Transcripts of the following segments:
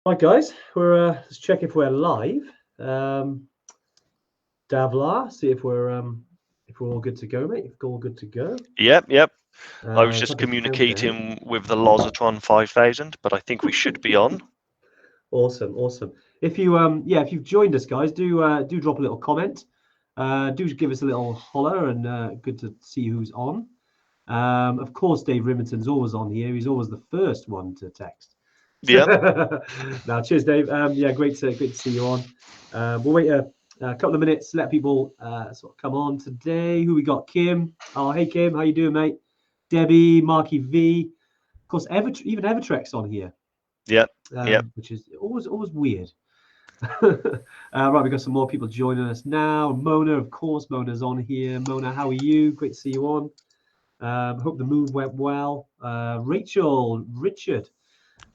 Right, guys, let's check if we're live. Davla, see if we're all good to go, mate. If we're all good to go. Yep. I was Let's just have a countdown. communicating with the Lozatron 5000, but I think we should be on. Awesome. If if you've joined us, guys, do drop a little comment. Do give us a little holler, and good to see who's on. Of course, Dave Rimington's always on here. He's always the first one to text. Yep. Now, cheers, Dave. Yeah, great to see you on. We'll wait a couple of minutes, let people sort of come on today. Who we got? Kim. Oh, hey, Kim. How you doing, mate? Debbie, Marky V. Of course, even Evertrek's on here. Yep. Which is always weird. Right, we've got some more people joining us now. Mona, of course, Mona's on here. Mona, how are you? Great to see you on. Hope the move went well. Rachel, Richard.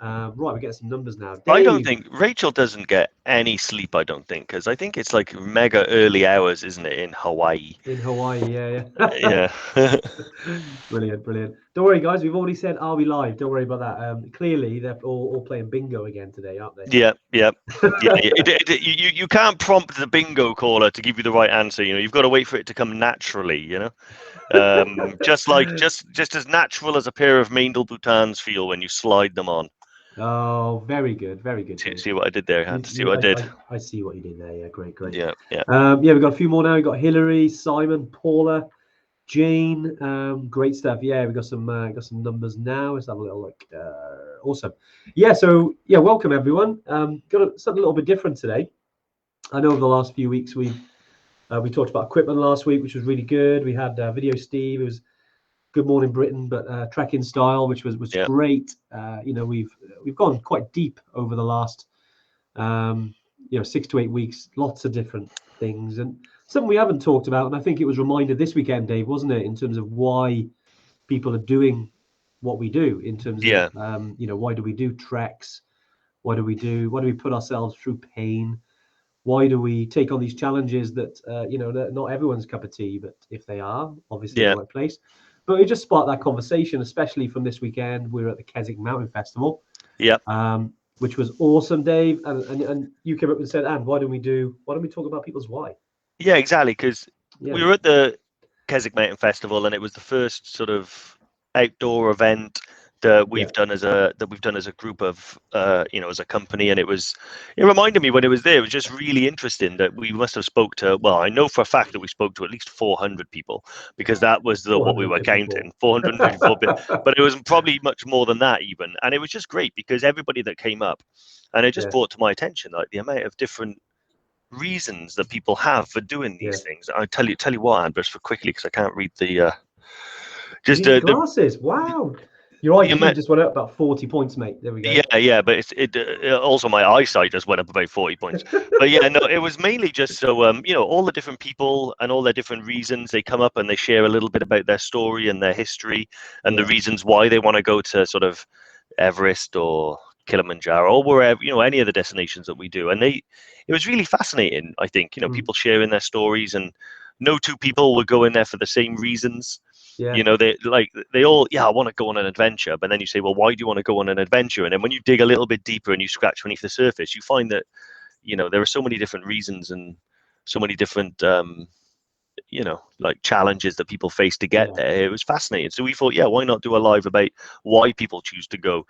Right, we get some numbers now. Dave. I don't think Rachel doesn't get any sleep. I don't think, because I think it's like mega early hours, isn't it, in Hawaii? In Hawaii, yeah. Yeah. Brilliant. Don't worry, guys. We've already said, "Are we live?" Don't worry about that. Clearly, they're all playing bingo again today, aren't they? Yeah. You can't prompt the bingo caller to give you the right answer. You've got to wait for it to come naturally. Just as natural as a pair of Maindel Boutans feel when you slide them on. Oh, very good. See what I did there, Hand? See what I did? I see what you did there. Yeah, great. Yeah. We've got a few more now. We've got Hillary, Simon, Paula, Jane. Great stuff. Yeah, we've got some numbers now. Let's have a little look. Awesome. Yeah, so welcome everyone. Got something a little bit different today. I know over the last few weeks we talked about equipment last week, which was really good. We had Video Steve. It was Good Morning Britain, but trekking style, which was great. We've gone quite deep over the last 6 to 8 weeks. Lots of different things, and something we haven't talked about. And I think it was reminded this weekend, Dave, wasn't it, in terms of why people are doing what we do. In terms of why do we do treks? Why do we put ourselves through pain? Why do we take on these challenges that not everyone's cup of tea, but if they are, obviously in the right place. But it just sparked that conversation, especially from this weekend. We were at the Keswick Mountain Festival, which was awesome, Dave. And you came up and said, "And why don't we talk about people's why?" Yeah, exactly. Because we were at the Keswick Mountain Festival, and it was the first sort of outdoor event that we've done as a group of as a company, and it reminded me when it was there, it was just really interesting that we must have spoke to, well, I know for a fact that we spoke to at least 400 people, because that was what we were counting, 454 but it was probably much more than that even. And it was just great because everybody that came up, and it just brought to my attention like the amount of different reasons that people have for doing these things. I tell you what, Andres, for quickly, because I can't read the glasses. Wow. Your IQ just went up about 40 points, mate. There we go. Yeah, but also my eyesight just went up about 40 points. But yeah, no, it was mainly just so all the different people and all their different reasons, they come up and they share a little bit about their story and their history and the reasons why they want to go to sort of Everest or Kilimanjaro or wherever, any of the destinations that we do. And it was really fascinating, I think, people sharing their stories, and no two people were going there for the same reasons. They all, I want to go on an adventure, but then you say, well, why do you want to go on an adventure? And then when you dig a little bit deeper and you scratch beneath the surface, you find that there are so many different reasons and so many different challenges that people face to get there. It was fascinating. So we thought, why not do a live about why people choose to go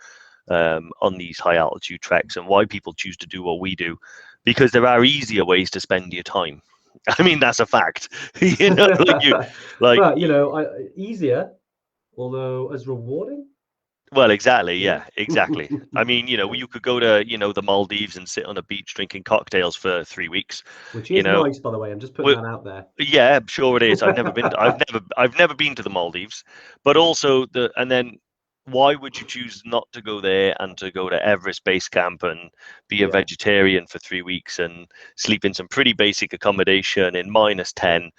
on these high altitude treks and why people choose to do what we do, because there are easier ways to spend your time. I mean, that's a fact. Easier, although as rewarding. Well, exactly. Yeah, exactly. I mean, you could go to, the Maldives and sit on a beach drinking cocktails for 3 weeks. Which is nice, by the way. I'm just putting that out there. Yeah, I'm sure it is. I've never been. I've never been to the Maldives, but also and then why would you choose not to go there and to go to Everest Base Camp and be a vegetarian for 3 weeks and sleep in some pretty basic accommodation in -10? And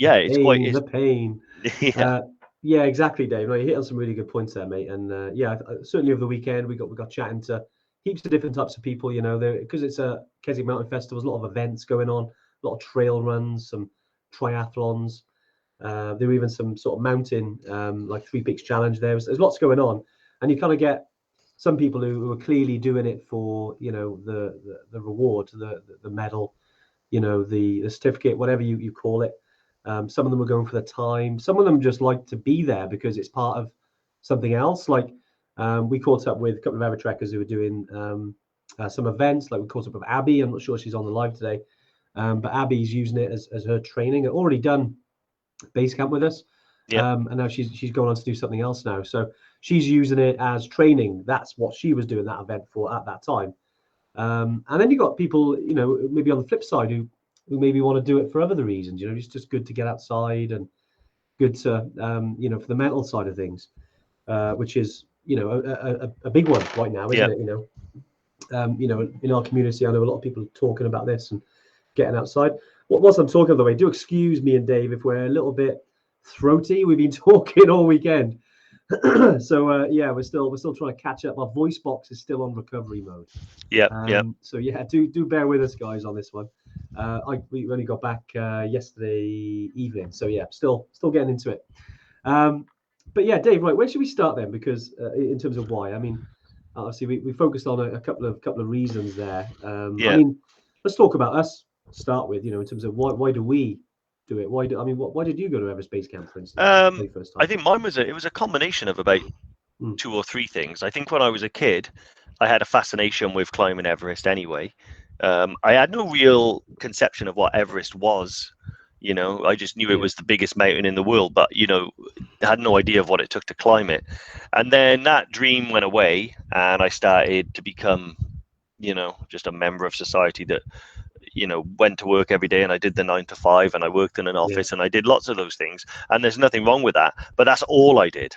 it's the pain. Yeah, exactly, Dave. No, you hit on some really good points there, mate. And certainly over the weekend we got chatting to heaps of different types of people. Because it's a Keswick Mountain Festival, there's a lot of events going on, a lot of trail runs, some triathlons. There were even some sort of mountain, like 3 Peaks Challenge. There's lots going on, and you kind of get some people who are clearly doing it for, you know, the reward, the medal, you know, the certificate, whatever you call it. Some of them are going for the time. Some of them just like to be there because it's part of something else. Like we caught up with a couple of Evertrekkers who were doing some events. Like we caught up with Abby. I'm not sure she's on the live today, but Abby's using it as her training. Already done base camp with us, and now she's going on to do something else now. So she's using it as training. That's what she was doing that event for at that time. And then you got people, you know, maybe on the flip side who maybe want to do it for other reasons. You know, it's just good to get outside and good to, you know, for the mental side of things, which is, you know, a big one right now, isn't it? You know, in our community, I know a lot of people talking about this and getting outside. Whilst I'm talking, by the way, do excuse me and Dave if we're a little bit throaty. We've been talking all weekend. So yeah, we're still trying to catch up. Our voice box is still on recovery mode. So yeah, do bear with us, guys, on this one. We only got back yesterday evening, so yeah, still getting into it. But yeah, Dave, right, where should we start then? Because in terms of why, I mean, obviously we focused on a couple of reasons there. I mean, let's talk about us to start with. You know, in terms of why do we do it? Why did you go to Everest Base Camp, for instance? The first time? I think mine was it was a combination of about 2 or 3 things. I think when I was a kid, I had a fascination with climbing Everest anyway. I had no real conception of what Everest was. You know, I just knew it was the biggest mountain in the world, but, you know, I had no idea of what it took to climb it. And then that dream went away and I started to become, you know, just a member of society that, you know, went to work every day, and I did the 9 to 5 and I worked in an office and I did lots of those things. And there's nothing wrong with that, but that's all I did.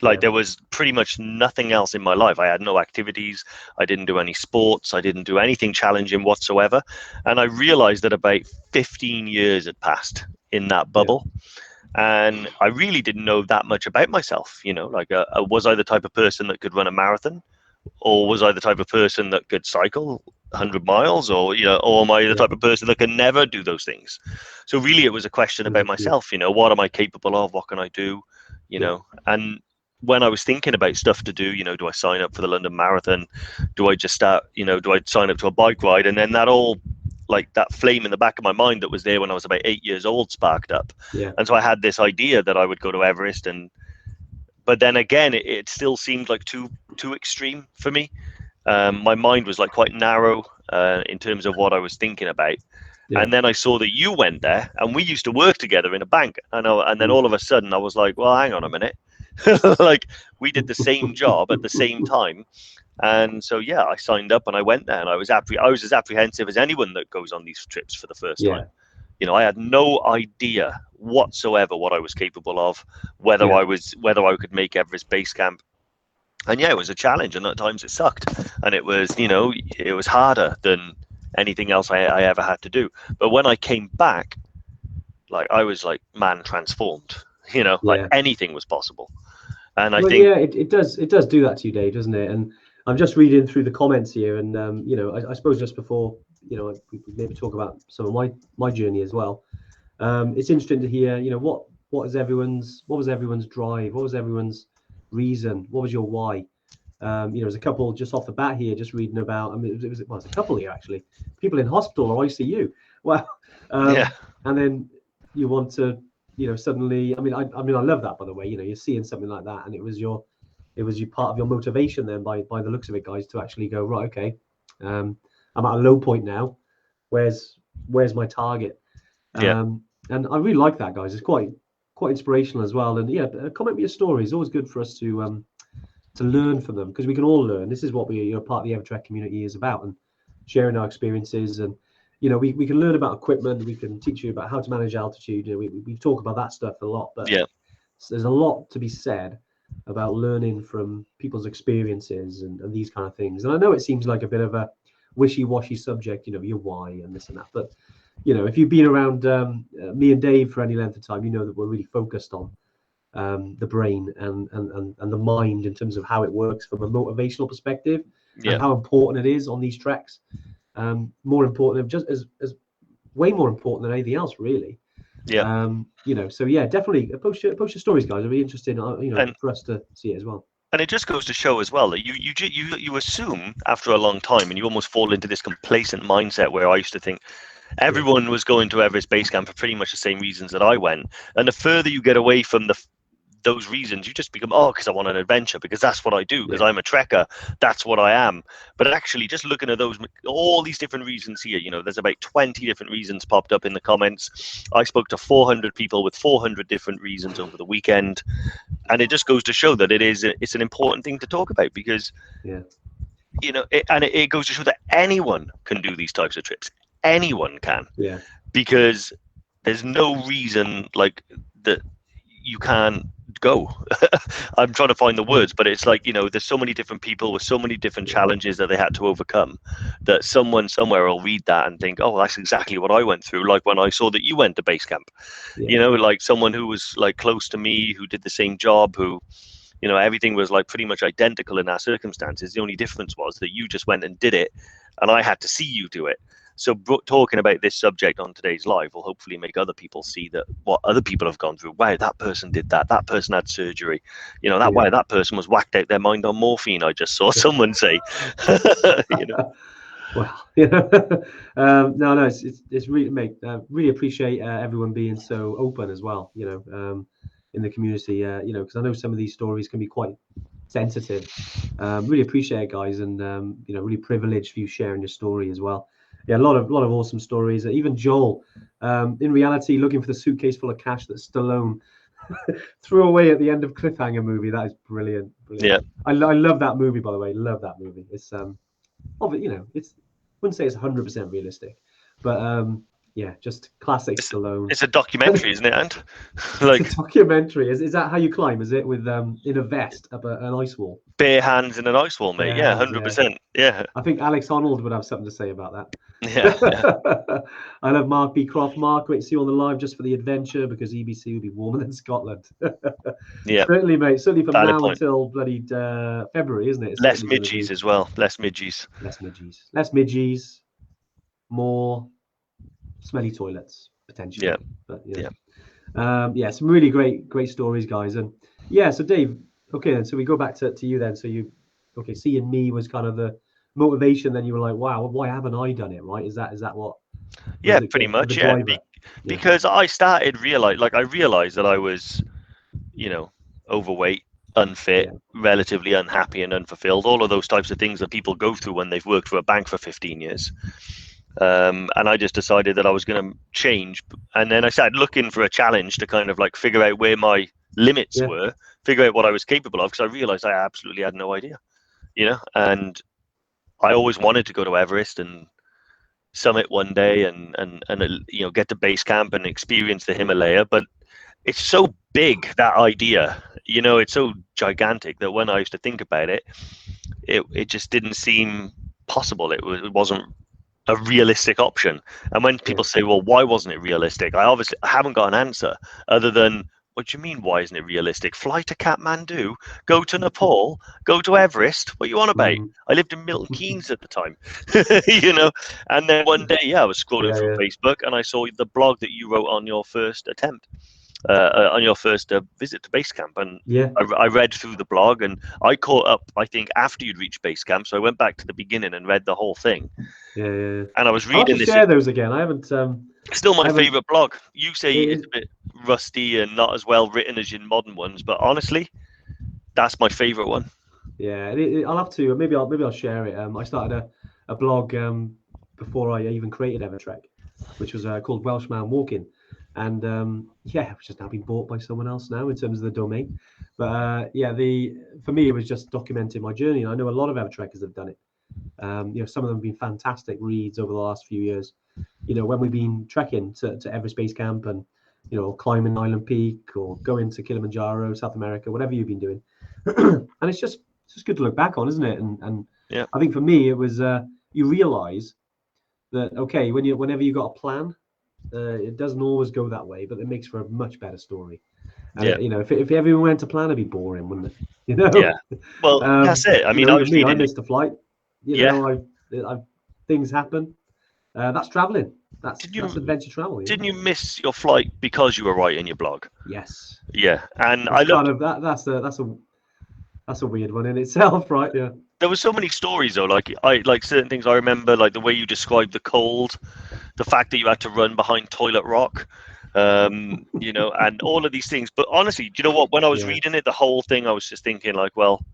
Like there was pretty much nothing else in my life. I had no activities. I didn't do any sports. I didn't do anything challenging whatsoever. And I realized that about 15 years had passed in that bubble. And I really didn't know that much about myself. You know, like was I the type of person that could run a marathon? Or was I the type of person that could cycle 100 miles? Or, you know, or am I the type of person that can never do those things? So really it was a question about myself. You know, what am I capable of? What can I do? You know, and when I was thinking about stuff to do, you know, do I sign up for the London Marathon? Do I just start, you know, do I sign up to a bike ride? And then that all, like that flame in the back of my mind that was there when I was about 8 years old sparked up. And so I had this idea that I would go to Everest, but then again, it still seemed like too extreme for me. My mind was like quite narrow in terms of what I was thinking about. And then I saw that you went there and we used to work together in a bank. And then all of a sudden I was like, well, hang on a minute. Like we did the same job at the same time. And so, yeah, I signed up and I went there, and I was as apprehensive as anyone that goes on these trips for the first time. You know, I had no idea whatsoever what I was capable of, whether I could make Everest Base Camp. And yeah, it was a challenge, and at times it sucked. And it was, you know, it was harder than anything else I ever had to do. But when I came back, like I was like man transformed, you know, like anything was possible. And I think it does do that to you, Dave, doesn't it? And I'm just reading through the comments here, and you know, I suppose just before, you know, we maybe talk about some of my journey as well. It's interesting to hear, you know, what was everyone's drive, what was everyone's reason, what was your why? You know, there's a couple just off the bat here, just reading about. I mean, it was a couple here actually. People in hospital or ICU. Well, and then you want to, you know, suddenly. I mean, I love that, by the way. You know, you're seeing something like that, and it was your part of your motivation then, by the looks of it, guys, to actually go, right, okay, I'm at a low point now. Where's my target? And I really like that, guys. It's quite inspirational as well. And comment with your stories. It's always good for us to learn from them, because we can all learn. This is what part of the Evertrek community is about, and sharing our experiences. And you know, we can learn about equipment. We can teach you about how to manage altitude. You know, we talk about that stuff a lot, but there's a lot to be said about learning from people's experiences and these kind of things. And I know it seems like a bit of a wishy-washy subject, you know, your why and this and that, but you know, if you've been around me and Dave for any length of time, you know that we're really focused on the brain and the mind in terms of how it works from a motivational perspective, and how important it is on these treks. More important, just as way more important than anything else, really. You know, so yeah, definitely post your stories, guys. It'll be interesting, you know, for us to see it as well. And it just goes to show as well that you assume after a long time, and you almost fall into this complacent mindset where I used to think everyone was going to Everest Base Camp for pretty much the same reasons that I went. And the further you get away from those reasons, you just become, oh, because I want an adventure, because that's what I do, because I'm a trekker, that's what I am. But actually, just looking at all these different reasons here, there's about 20 different reasons popped up in the comments. I spoke to 400 people with 400 different reasons over the weekend, and it just goes to show that it's an important thing to talk about, because it goes to show that anyone can do these types of trips. Anyone can, because there's no reason like that you can't go. I'm trying to find the words, but it's like, there's so many different people with so many different challenges that they had to overcome, that someone somewhere will read that and think, oh, that's exactly what I went through. Like when I saw that you went to base camp, like someone who was like close to me, who did the same job, who, everything was like pretty much identical in our circumstances. The only difference was that you just went and did it, and I had to see you do it. So talking about this subject on today's live will hopefully make other people see that what other people have gone through. Wow, that person did that. That person had surgery. Wow, that person was whacked out their mind on morphine. I just saw someone say. Well, no, it's really, mate. Really appreciate everyone being so open as well. In the community, because I know some of these stories can be quite sensitive. Really appreciate it, guys, and really privileged for you sharing your story as well. Yeah, a lot of awesome stories. Even Joel, in reality, looking for the suitcase full of cash that Stallone threw away at the end of Cliffhanger movie. That is brilliant. Yeah, I love that movie, by the way. Love that movie. It's it's, wouldn't say it's 100% realistic, but just classic Stallone. It's a documentary, isn't it? And it's a documentary. Is that how you climb? Is it with in a vest up an ice wall? Bare hands in an ice wall, mate. Yeah, 100%. Yeah. I think Alex Honnold would have something to say about that. Yeah. I love Mark B. Croft. Mark, great to see you on the live just for the adventure, because EBC would be warmer than Scotland. Yeah. Certainly, mate. Certainly from Valid now point. until bloody February, isn't it? It's less midgies as well. Less midgies. Less midgies. More smelly toilets, potentially. Yeah. But some really great stories, guys. And so Dave, okay, then so we go back to you then. So seeing me was kind of the motivation. Then you were like, wow, why haven't I done it? Right? Is that what? Yeah, pretty much. Yeah, because I started I realized that I was, overweight, unfit, relatively unhappy and unfulfilled. All of those types of things that people go through when they've worked for a bank for 15 years. And I just decided that I was going to change. And then I started looking for a challenge to kind of like figure out where my limits were, figure out what I was capable of, because I realized I absolutely had no idea, and I always wanted to go to Everest and summit one day and get to base camp and experience the Himalaya. But it's so big, that idea, it's so gigantic, that when I used to think about it, it just didn't seem possible. It wasn't a realistic option. And when people say, well, why wasn't it realistic? I haven't got an answer other than, what do you mean, why isn't it realistic? Fly to Kathmandu, go to Nepal, go to Everest. What are you on about? I lived in Milton Keynes at the time, And then one day, I was scrolling through Facebook, and I saw the blog that you wrote on your first attempt, on your first visit to base camp. And I read through the blog, and I caught up, I think, after you'd reached base camp. So I went back to the beginning and read the whole thing. And I was reading I'll share those again. I haven't. Still my favorite blog. You say it's a bit rusty and not as well written as your modern ones, but honestly, that's my favorite one. Yeah, I'll have to. Maybe I'll share it. I started a blog before I even created Evertrek, which was called Welshman Walking, and it's just now been bought by someone else now in terms of the domain. But for me, it was just documenting my journey. And I know a lot of Evertrekkers have done it. Some of them have been fantastic reads over the last few years. When we've been trekking to Everest Base Camp and, climbing Island Peak or going to Kilimanjaro, South America, whatever you've been doing. And it's just good to look back on, isn't it? And I think for me, it was, you realize that, okay, whenever you got a plan, it doesn't always go that way, but it makes for a much better story. And, if everyone went to plan, it'd be boring, wouldn't it? Yeah. Well, that's it. I mean, I missed a flight. Things happen. That's traveling. That's adventure travel. Didn't you miss your flight because you were writing your blog? Yes. Yeah, and I love that. That's a That's a weird one in itself, right? Yeah. There were so many stories though, like certain things I remember, like the way you described the cold, the fact that you had to run behind toilet rock, and all of these things. But honestly, do you know what? When I was Yeah. reading it, the whole thing, I was just thinking like, well,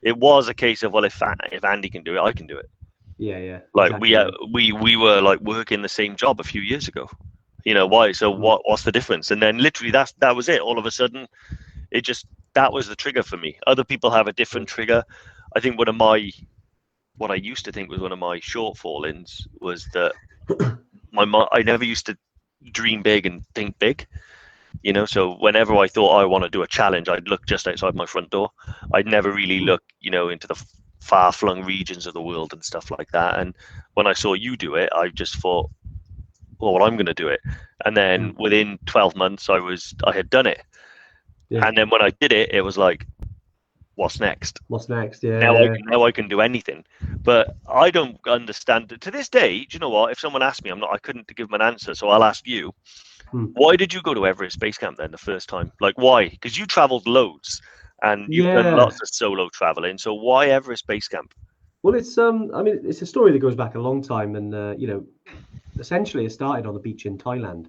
it was a case of, well, if Andy can do it, I can do it. Yeah. Yeah. Like Exactly. Yeah. we were like working the same job a few years ago. Why? So what's the difference? And then literally that was it. All of a sudden, it just that was the trigger for me. Other people have a different trigger. I think what I used to think was one of my shortfallings was that I never used to dream big and think big. So whenever I thought I want to do a challenge, I'd look just outside my front door. I'd never really look, into the far-flung regions of the world and stuff like that. And when I saw you do it, I just thought, well, I'm going to do it. And then within 12 months, I had done it. Yeah. And then when I did it, it was like, what's next? What's next? Yeah. Now I can do anything. But I don't understand it. To this day, do you know what? If someone asked me, I couldn't give them an answer. So I'll ask you. Why did you go to Everest Base Camp then the first time? Like, why? Because you traveled loads and you've done lots of solo traveling. So why Everest Base Camp? Well, it's it's a story that goes back a long time, and essentially it started on the beach in Thailand.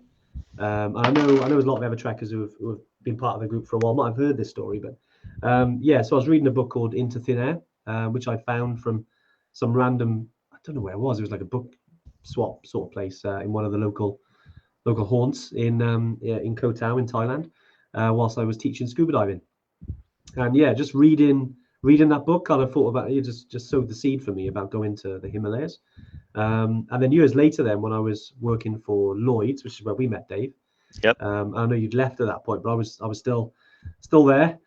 I know there's a lot of Evertrekkers who have been part of the group for a while. Might have heard this story, but so I was reading a book called Into Thin Air, which I found from some random, I don't know where it was. It was like a book swap sort of place in one of the local haunts in Koh Tao in Thailand, whilst I was teaching scuba diving. And just reading that book, kind of thought about it, just sowed the seed for me about going to the Himalayas. And then years later, then when I was working for Lloyd's, which is where we met, Dave. Yep. I know you'd left at that point, but I was still there,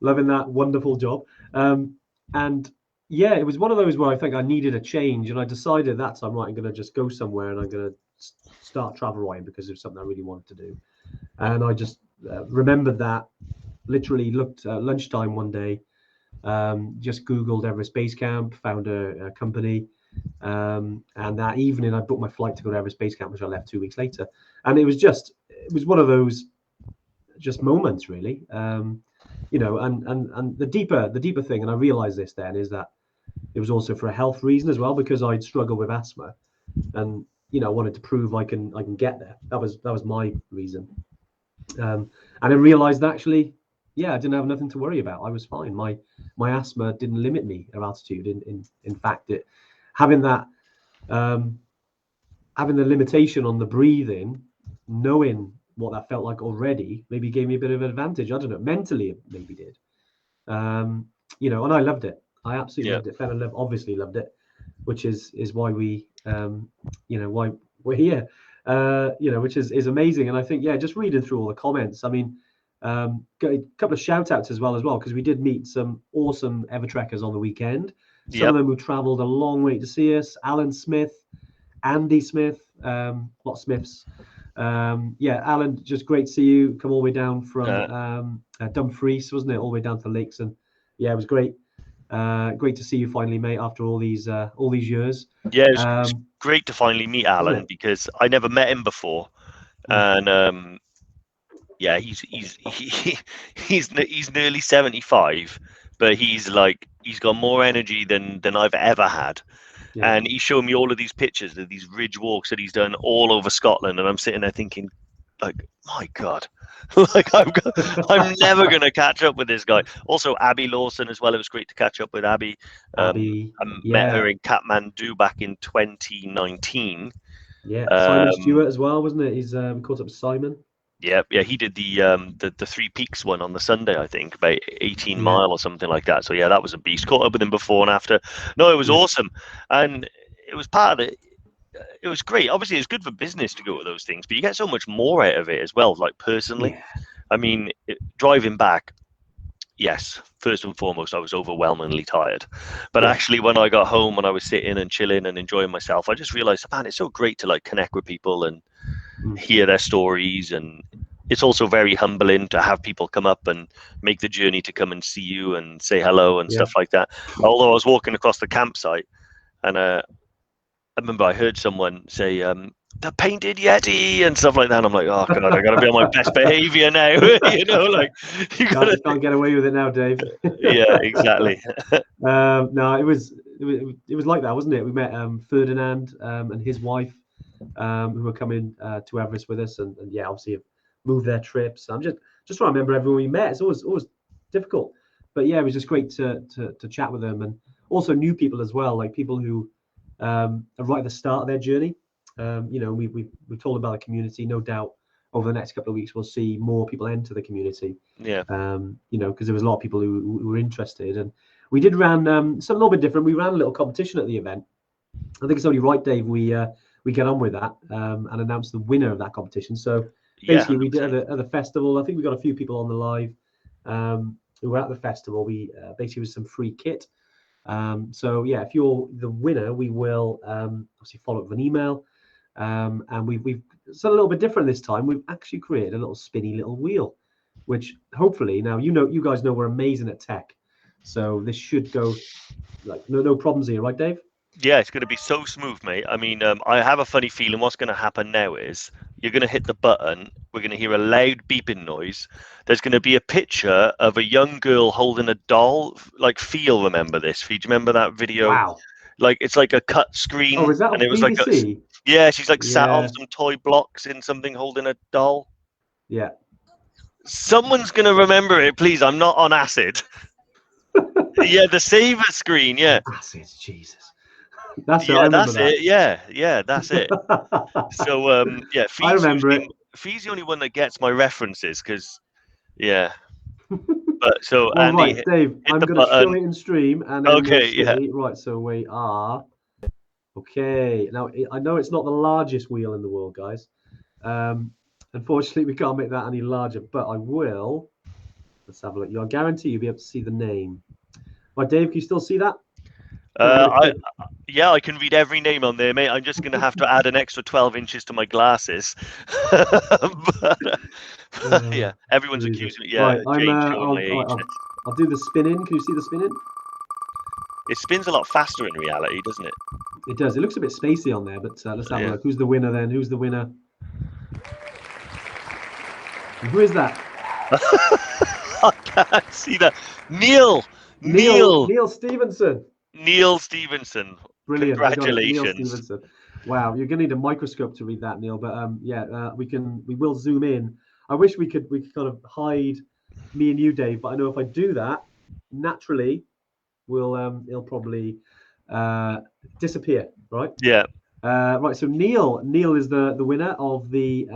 loving that wonderful job. And it was one of those where I think I needed a change, and I decided at that time, right, I'm going to just go somewhere and I'm going to start travel writing because it was something I really wanted to do. And I just remembered that. Literally looked at lunchtime one day, just Googled Everest Base Camp, found a company, and that evening I booked my flight to go to Everest Base Camp, which I left 2 weeks later. And it was one of those just moments, really. And the deeper thing, and I realized this then, is that it was also for a health reason as well, because I'd struggled with asthma, and I wanted to prove I can get there. That was my reason. And I realized that actually, I didn't have nothing to worry about. I was fine. My asthma didn't limit me at altitude. In fact, having that having the limitation on the breathing, knowing what that felt like already, maybe gave me a bit of an advantage. I don't know. Mentally, it maybe did. And I loved it. I absolutely loved it. Fell in love. Obviously loved it, which is why we why we're here. Which is amazing. And I think, just reading through all the comments, I mean, got a couple of shout outs as well, because we did meet some awesome Evertrekkers on the weekend. Some of them who traveled a long way to see us. Alan Smith, Andy Smith, a lot of Smiths. Alan, just great to see you. Come all the way down from Dumfries, wasn't it? All the way down to Lakes. And it was great. Great to see you finally, mate, after all these years. It's great to finally meet Alan, because I never met him before, and he's nearly 75, but he's got more energy than I've ever had. And he showed me all of these pictures of these ridge walks that he's done all over Scotland, and I'm sitting there thinking, like, my God, I'm never going to catch up with this guy. Also, Abby Lawson as well. It was great to catch up with Abby. I met her in Kathmandu back in 2019. Simon Stewart as well, wasn't it? He's caught up with Simon. Yeah, he did the Three Peaks one on the Sunday, I think, about 18 mile or something like that. So that was a beast. Caught up with him before and after. No, it was awesome, and it was part of it. It was great. Obviously, it's good for business to go to those things, but you get so much more out of it as well. Like personally, I mean, driving back, yes, first and foremost, I was overwhelmingly tired. But actually, when I got home and I was sitting and chilling and enjoying myself, I just realized, man, it's so great to connect with people and hear their stories. And it's also very humbling to have people come up and make the journey to come and see you and say hello and stuff like that. Although I was walking across the campsite, and I remember I heard someone say, the painted Yeti and stuff like that. And I'm like, oh god, I gotta be on my best behavior now. Like you gotta can't get away with it now, Dave. Yeah, exactly. No, it was like that, wasn't it? We met Ferdinand and his wife, who were coming to Everest with us, and yeah, obviously have moved their trips. I'm just trying to remember everyone we met. It's always difficult, but yeah, it was just great to chat with them, and also new people as well, like people who are right at the start of their journey. We told about the community. No doubt over the next couple of weeks we'll see more people enter the community. Yeah. Because there was a lot of people who were interested, and we did ran something a little bit different. We ran a little competition at the event. I think it's only right, Dave, we get on with that and announce the winner of that competition. So basically, we did at the festival. I think we got a few people on the live who were at the festival. We basically was some free kit. So yeah, if you're the winner, we will obviously follow up with an email. And we've done a little bit different this time. We've actually created a little spinny little wheel, which hopefully now you guys know we're amazing at tech, so this should go like no problems here, right, Dave? Yeah, it's going to be so smooth, mate. I mean, I have a funny feeling what's going to happen now is you're going to hit the button. We're going to hear a loud beeping noise. There's going to be a picture of a young girl holding a doll. Like, Phil, remember this? Do you remember that video? Wow. Like, it's like a cut screen. Oh, is that and it was BBC? like yeah, she's like sat on some toy blocks in something holding a doll. Yeah. Someone's going to remember it, please. I'm not on acid. Yeah, the saver screen, yeah. Acid, Jesus. That's yeah, it. that's that. it. Yeah, that's it. So yeah, I remember it. Fee's the only one that gets my references because, yeah. But so well, Andy, right, Dave, I'm going to show it in stream, and then okay, we'll see. Right, so we are okay. Now I know it's not the largest wheel in the world, guys. Unfortunately, we can't make that any larger, but I will. Let's have a look. I guarantee you'll be able to see the name. Right, Dave, can you still see that? Yeah, I can read every name on there, mate. I'm just going to have to add an extra 12 inches to my glasses. Yeah, everyone's accusing me. Yeah, right, I'll do the spin-in. Can you see the spin-in? It spins a lot faster in reality, doesn't it? It does. It looks a bit spacey on there, but let's have a look. Who's the winner then? Who's the winner? And who is that? I can't see that. Neil Stevenson. Neil Stevenson. Brilliant. Congratulations. Neil Stevenson. Wow, you're gonna need a microscope to read that, Neil. But we will zoom in. I wish we could kind of hide me and you, Dave. But I know if I do that, naturally, it'll probably disappear, right? Yeah. Right. So Neil is the winner of the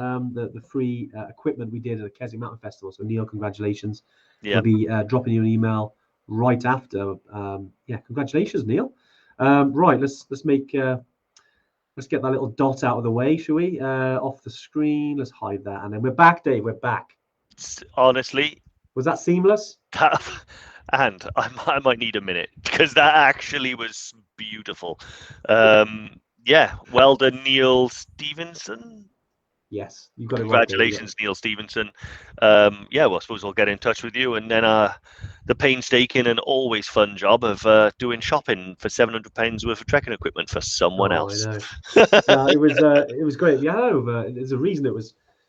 free equipment we did at the Keswick Mountain Festival. So Neil, congratulations. Yeah. We'll be dropping you an email right after. Congratulations, Neil. Right. Let's get that little dot out of the way, shall we? Off the screen. Let's hide that, and then we're back, Dave. We're back. Honestly, was that seamless? And I might need a minute because that actually was beautiful. Yeah, well done, Neil Stevenson. Yes, you got it. Congratulations, Neil Stevenson. Yeah, well, I suppose I'll get in touch with you, and then the painstaking and always fun job of doing shopping for £700 worth of trekking equipment for someone else. I know. It was great. We had over. There's a reason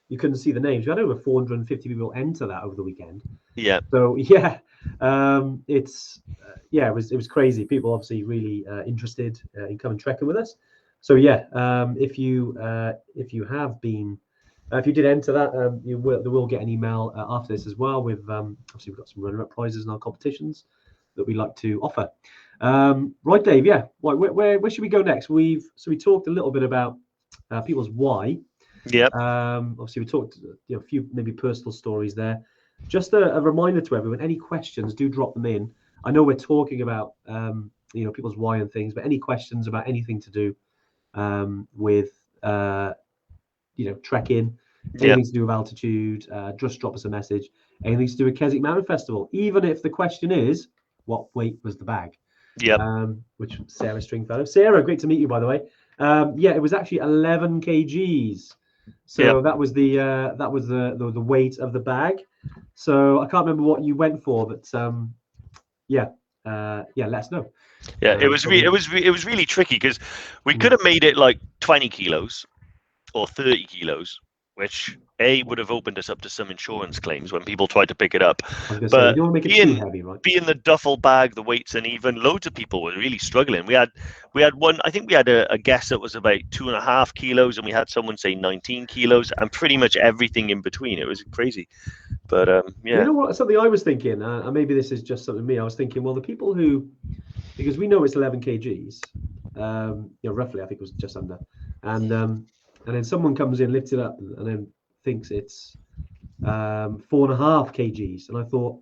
you couldn't see the names. We had over 450 people enter that over the weekend. Yeah. So yeah, it was crazy. People obviously really interested in coming trekking with us. So yeah, if you did enter that, there will get an email after this as well. With obviously we've got some runner-up prizes in our competitions that we like to offer. Right, Dave. Yeah. Right, where should we go next? We talked a little bit about people's why. Yeah. Obviously we talked a few maybe personal stories there. Just a reminder to everyone: any questions, do drop them in. I know we're talking about people's why and things, but any questions about anything to do with trekking, anything to do with altitude, just drop us a message. Anything to do with Keswick Mountain Festival, even if the question is what weight was the bag. Which Sarah Stringfellow. Sarah, great to meet you, by the way. It was actually 11 kgs. So that was the weight of the bag. So I can't remember what you went for, but let us know. Yeah, it was really tricky because we could have made it like 20 kilos, or 30 kilos, which would have opened us up to some insurance claims when people tried to pick it up. I was going to say, But you don't want to make it too heavy, right? being the duffel bag, the weight's uneven, loads of people were really struggling. We had one, I think we had a guess that was about 2.5 kilos, and we had someone say 19 kilos, and pretty much everything in between. It was crazy. But yeah. You know what? Something I was thinking, and maybe this is just something me. I was thinking, well, the people who, because we know it's 11 kgs, roughly, I think it was just under, and then someone comes in, lifts it up, and then thinks it's 4.5 kgs, and I thought,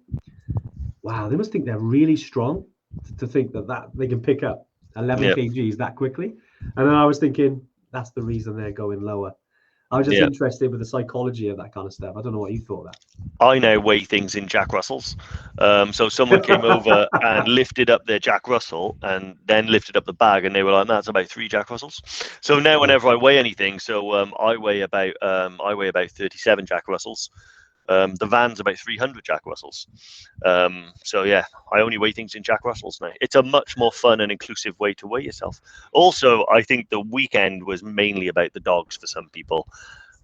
wow, they must think they're really strong to think that they can pick up 11 kgs that quickly. And then I was thinking, that's the reason they're going lower. I was just interested with the psychology of that kind of stuff. I don't know what you thought of that. I now weigh things in Jack Russells. So someone came over and lifted up their Jack Russell and then lifted up the bag, and they were like, "That's about 3 Jack Russells." So now whenever I weigh anything, I weigh about 37 Jack Russells. The van's about 300 Jack Russells. So yeah, I only weigh things in Jack Russells now. It's a much more fun and inclusive way to weigh yourself. Also, I think the weekend was mainly about the dogs for some people.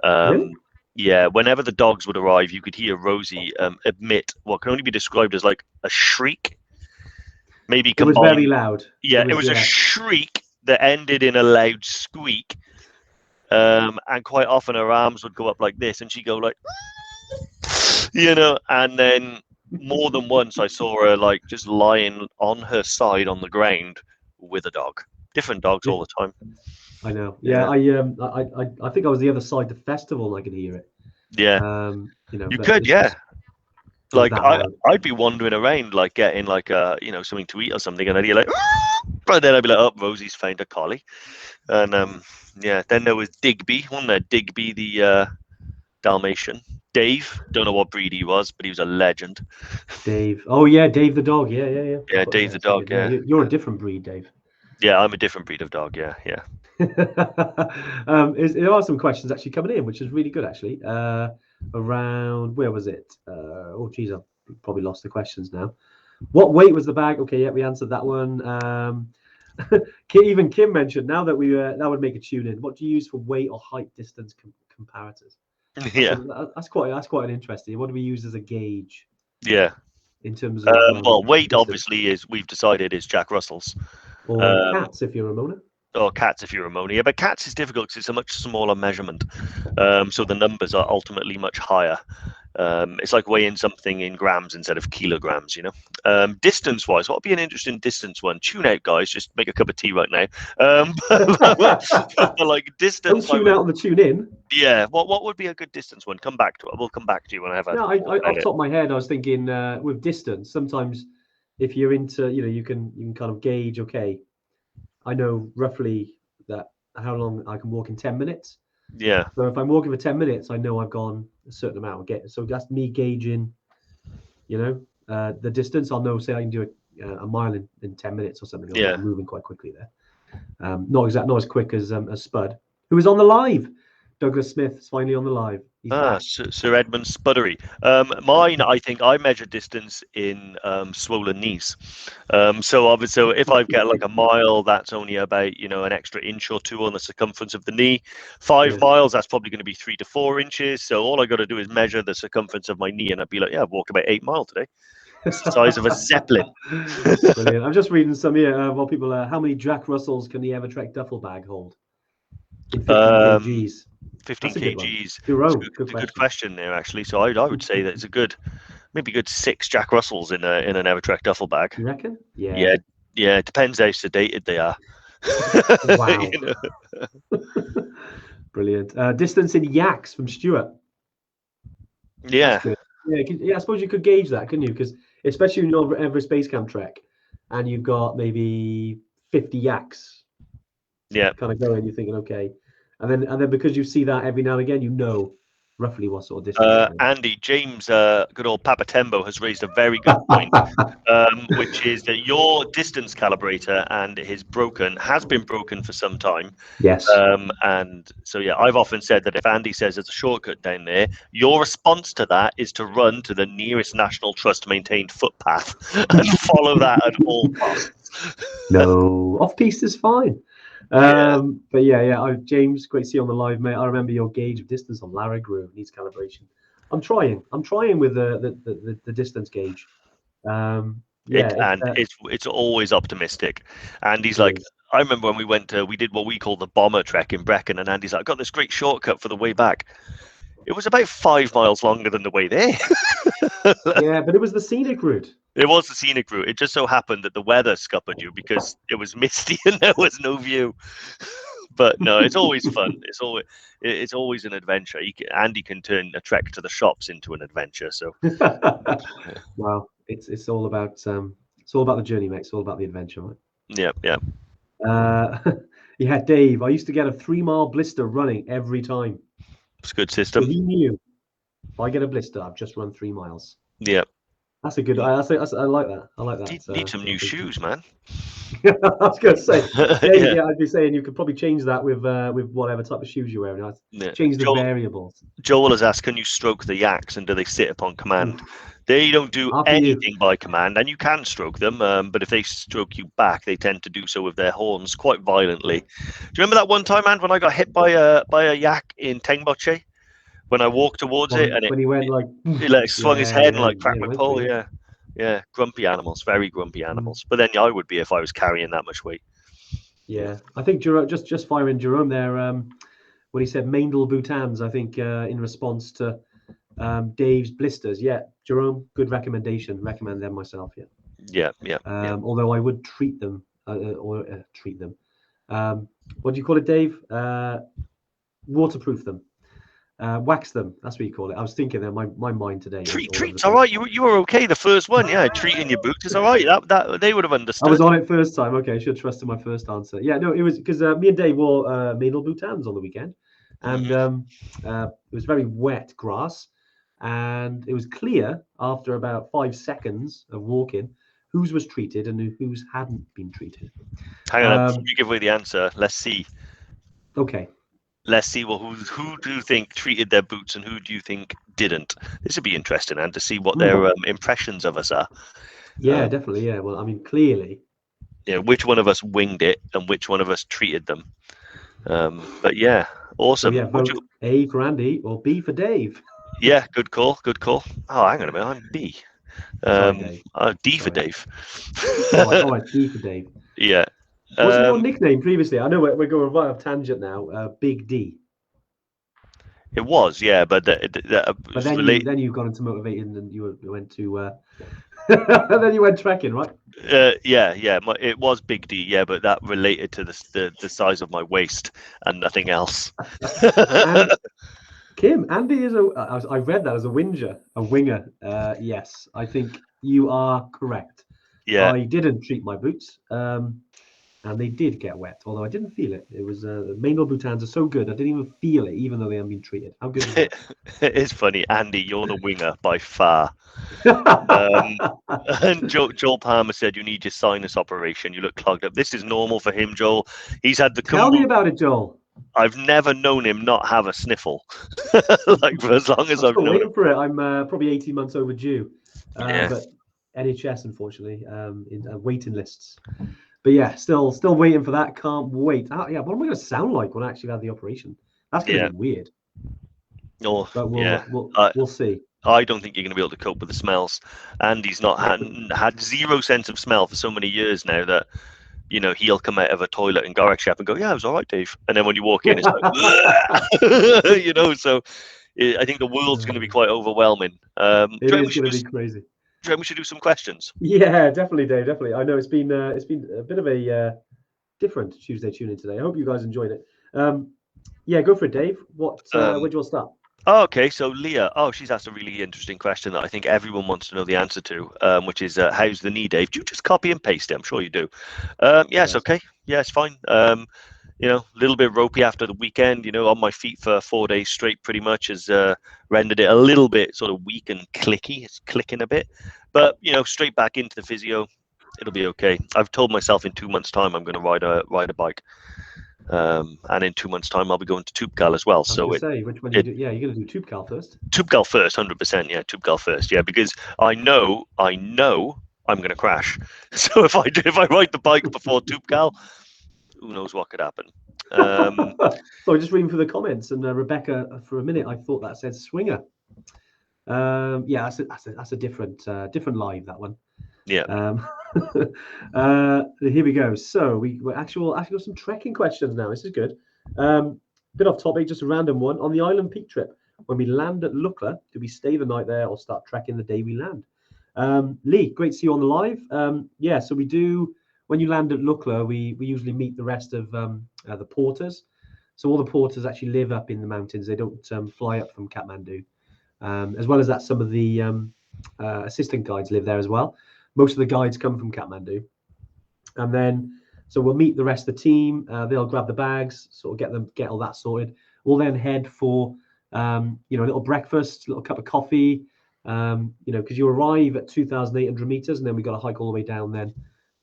Really? Yeah, whenever the dogs would arrive, you could hear Rosie emit what can only be described as like a shriek. Maybe combined. It was very loud. Yeah, it was a shriek that ended in a loud squeak. And quite often her arms would go up like this, and she'd go like, and then more than once I saw her like just lying on her side on the ground with a dog. Different dogs all the time. I know. Yeah, I think I was the other side of the festival and I could hear it. Yeah. You could, yeah. Like I'd be wandering around like getting like something to eat or something, and I'd hear like, but then I'd be like, oh, Rosie's found a collie. And then there was Digby, wasn't there? Digby the Dalmatian. Dave, don't know what breed he was, but he was a legend. Dave. Oh yeah, Dave the dog. Yeah. Yeah, Dave the dog, yeah. You're a different breed, Dave. Yeah, I'm a different breed of dog, yeah. There are some questions actually coming in, which is really good actually. Around, where was it? Oh geez, I've probably lost the questions now. What weight was the bag? Okay, yeah, we answered that one. Even Kim mentioned, now that that would make a tune in. What do you use for weight or height distance comparators? Yeah, that's quite an interesting. What do we use as a gauge? Yeah, in terms of weight distance? Obviously we've decided is Jack Russells. Or cats if you're a Mona. Or cats if you're a Mona. Yeah, but cats is difficult because it's a much smaller measurement. So the numbers are ultimately much higher. It's like weighing something in grams instead of kilograms, Distance-wise, what would be an interesting distance one? Tune out, guys. Just make a cup of tea right now. Like distance. Don't tune out on the tune in. Yeah. What would be a good distance one? Come back to it. We'll come back to you when I have. Off the top of my head, I was thinking with distance. Sometimes, if you're into, you can kind of gauge. Okay, I know roughly that how long I can walk in 10 minutes. Yeah. So if I'm walking for 10 minutes, I know I've gone a certain amount. So that's me gauging, the distance. I'll know, say I can do a mile in 10 minutes or something. Yeah. I'm moving quite quickly there. Not as quick as Spud, who was on the live. Douglas Smith is finally on the live. Sir Edmund Spuddery. Mine, I think I measure distance in swollen knees. So if I get like a mile, that's only about an extra inch or two on the circumference of the knee. 5 miles, that's probably going to be 3 to 4 inches. So all I got to do is measure the circumference of my knee, and I'd be like, yeah, I've walked about 8 miles today. It's the size of a zeppelin. Brilliant. I'm just reading some here. Well, people, how many Jack Russells can the Evertrek duffel bag hold? In 15 kgs. 15 kgs. Good question there, actually. So I would say that it's a good 6 Jack Russells in an Evertrek duffel bag. You reckon? Yeah. It depends how sedated they are. Wow. Brilliant. Distance in yaks from Stuart. Yeah. Yeah. I suppose you could gauge that, couldn't you? Because especially in your Everest Base Camp trek, and you've got maybe 50 yaks. Yeah. Kind of going, you're thinking, okay. And then because you see that every now and again, roughly what sort of distance. Andy, James, good old Papa Tembo has raised a very good point, which is that your distance calibrator has been broken for some time. Yes. And so, I've often said that if Andy says there's a shortcut down there, your response to that is to run to the nearest National Trust maintained footpath and follow that at all costs. No, off-piste is fine. But yeah. James, great to see you on the live, mate. I remember your gauge of distance on Lara Groove needs calibration. I'm trying with the distance gauge. It's always optimistic. Andy's It like, is. I remember when we did what we call the bomber trek in Brecon, and Andy's like, I got this great shortcut for the way back. It was about 5 miles longer than the way there. Yeah, but it was the scenic route. It was the scenic route. It just so happened that the weather scuppered you because it was misty and there was no view. But no, it's always fun. It's always an adventure. Andy can turn a trek to the shops into an adventure. So, Well, it's all about the journey, mate. It's all about the adventure, right? yeah. Yeah, Dave. I used to get a 3-mile blister running every time. It's a good So system. he knew if I get a blister, I've just run 3 miles. Yeah. That's a good. I like that. I like that. Need some new shoes, man. I was going to say, Dave, Yeah. I'd be saying you could probably change that with whatever type of shoes you're wearing. Change the variables. Joel has asked, can you stroke the yaks and do they sit upon command? They don't do anything by command, and you can stroke them, but if they stroke you back, they tend to do so with their horns quite violently. Do you remember that one time, man, when I got hit by a yak in Tengboche? When I walked towards it, and when he went like, he like swung his head and like cracked my pole. Yeah. Yeah, grumpy animals, very grumpy animals. But then I would be if I was carrying that much weight. Yeah, I think Jerome, just firing Jerome there. When he said Maindel Boutans, I think in response to Dave's blisters. Yeah, Jerome, good recommendation. Recommend them myself. Yeah. Although I would treat them treat them. What do you call it, Dave? Waterproof them. Wax them. That's what you call it. I was thinking that my mind today. Treats, all right. You were okay the first one. Yeah, treating your boots is all right. That they would have understood. I was on it first time. Okay, I should have trusted my first answer. Yeah, no, it was because me and Dave wore Maindel Boutans on the weekend, and it was very wet grass, and it was clear after about 5 seconds of walking whose was treated and whose hadn't been treated. Hang on, before you give away the answer, let's see. Okay. Let's see. Well, who do you think treated their boots and who do you think didn't? This would be interesting, and to see what their impressions of us are. Yeah, definitely. Yeah. Well, I mean, clearly. Yeah, which one of us winged it and which one of us treated them. But yeah, awesome. So yeah, vote A for Andy or B for Dave. Yeah, good call. Oh, hang on a minute, I'm B. D for Dave. All right, D for Dave. Yeah. What's your nickname previously? I know we're going right off tangent now. Big D. It was, yeah, but then you got into motivating and you went to then you went trekking, right? Yeah. It was Big D, yeah, but that related to the size of my waist and nothing else. And Kim, Andy is I read that as a winger. Yes, I think you are correct. Yeah, I didn't treat my boots. And they did get wet, although I didn't feel it. It was Maindel Boutans are so good, I didn't even feel it, even though they haven't been treated. How good is that? It is funny, Andy. You're the winger by far. And Joel Palmer said you need your sinus operation. You look clogged up. This is normal for him, Joel. He's had the. Tell me about it, Joel. I've never known him not have a sniffle. Like for as long as I've known him. For it. I'm probably 18 months overdue. But NHS, unfortunately, in waiting lists. But yeah, still waiting for that. Can't wait. What am I going to sound like when I actually have the operation? That's going to be weird. Oh, but we'll see. I don't think you're going to be able to cope with the smells. Andy's not had zero sense of smell for so many years now that, you know, he'll come out of a toilet in Gorakshep and go, yeah, it was all right, Dave. And then when you walk in, it's like, you know, so I think the world's going to be quite overwhelming. It is going to be crazy. We should do some questions. Yeah, definitely, Dave. Definitely. I know it's been a bit of a different Tuesday tune-in today. I hope you guys enjoyed it. Yeah, go for it, Dave. Where do you want to start? Oh, okay, so Leah, she's asked a really interesting question that I think everyone wants to know the answer to, which is, how's the knee, Dave? Do you just copy and paste it? I'm sure you do. Yes, okay. Yeah, it's fine. You know, a little bit ropey after the weekend, you know, on my feet for 4 days straight pretty much has rendered it a little bit sort of weak and clicky. It's clicking a bit. But, you know, straight back into the physio, it'll be okay. I've told myself in 2 months' time I'm going to ride a bike. And in 2 months' time, I'll be going to Tubcal as well. So which one you do? Yeah, you're going to do Tubcal first. Tubcal first, 100%. Yeah, Tubcal first. Yeah, because I know I'm going to crash. So if I ride the bike before Tubcal, who knows what could happen. So just reading through the comments, and Rebecca, for a minute, I thought that said swinger. Yeah, that's a different live, that one. Yeah. Here we go. So we're actually got some trekking questions now. This is good. Bit off topic, just a random one. On the Island Peak trip, when we land at Lukla, do we stay the night there or start trekking the day we land? Lee, great to see you on the live. Yeah, so we do, when you land at Lukla, we usually meet the rest of the porters. So all the porters actually live up in the mountains. They don't fly up from Kathmandu. As well as that, some of the assistant guides live there as well. Most of the guides come from Kathmandu. And then, so we'll meet the rest of the team. They'll grab the bags, sort of get all that sorted. We'll then head for, a little breakfast, a little cup of coffee, because you arrive at 2,800 meters, and then we got to hike all the way down then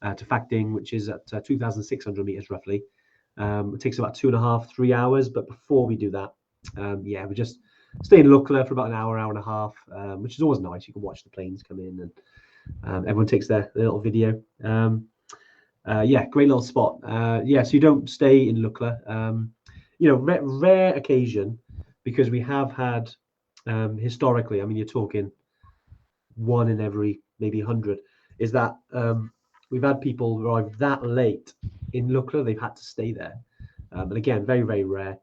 to Phakding, which is at 2,600 meters roughly. It takes about 2.5, 3 hours. But before we do that, we just stay in Lukla for about an hour and a half, which is always nice. You can watch the planes come in, and everyone takes their little video. Great little spot. So you don't stay in Lukla. Rare occasion, because we have had historically, I mean, you're talking one in every maybe 100, is that we've had people arrive that late in Lukla, they've had to stay there. And again, very, very rare.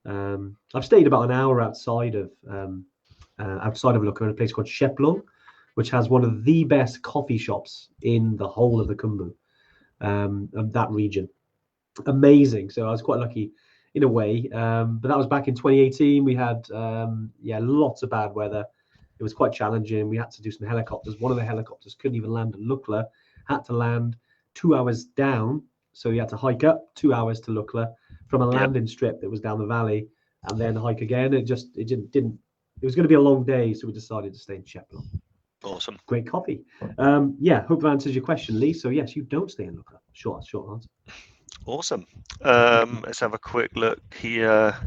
I've stayed about an hour outside of Lukla in a place called Sheplung, which has one of the best coffee shops in the whole of the Khumbu, of that region. Amazing. So I was quite lucky in a way. But that was back in 2018. We had lots of bad weather. It was quite challenging. We had to do some helicopters. One of the helicopters couldn't even land at Lukla, had to land 2 hours down. So you had to hike up 2 hours to Lukla from a landing strip that was down the valley, and then hike again. It was going to be a long day, so we decided to stay in Sheplung. Awesome. Great coffee. Hope that answers your question, Lee. So yes, you don't stay in Lukla. Short answer. Awesome. Let's have a quick look here.